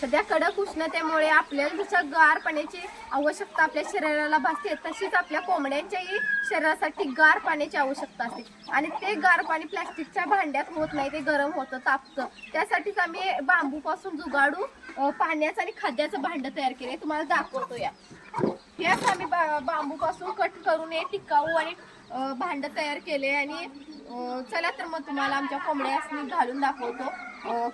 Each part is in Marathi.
सध्या कडक उष्णतेमुळे आपल्याला जसं गार पाण्याची आवश्यकता आपल्या शरीराला भासते तशीच आपल्या कोंबड्यांच्याही शरीरासाठी गार पाण्याची आवश्यकता असते आणि ते गार पाणी प्लास्टिकच्या भांड्यात होत नाही, ते गरम होतं, तापतं. त्यासाठीच आम्ही बांबूपासून जुगाडू पाण्याचं आणि खाद्याचं भांडं तयार केले, तुम्हाला दाखवतो या. हे असं आम्ही बांबूपासून कट करून हे टिकाऊ आणि भांडं तयार केले आणि चला तर मग तुम्हाला आमच्या कोंबड्यासनी घालून दाखवतो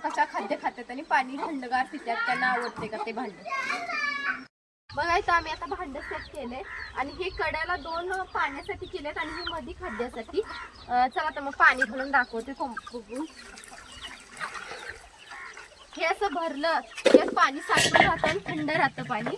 कशा खाद्य खात्यात आणि पाणी थंडगार पित्यात, त्यांना आवडते का ते भांडं. बघायचं आम्ही आता भांडं सेट केले आणि हे कड्याला 2 पाण्यासाठी केलेत आणि हे मध्ये खाद्यासाठी. चला तर मग पाणी घालून दाखवते. हे असं भरलं त्यात पाणी साठून राहतं आणि थंड राहतं पाणी.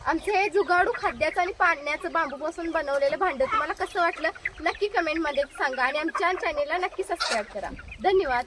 आमचे हे जुगाडू खाद्याचं आणि पाण्याचं बांबूपासून बनवलेलं भांडं तुम्हाला कसं वाटलं नक्की कमेंटमध्ये सांगा आणि आमच्या चॅनेलला नक्की सबस्क्राईब करा. धन्यवाद.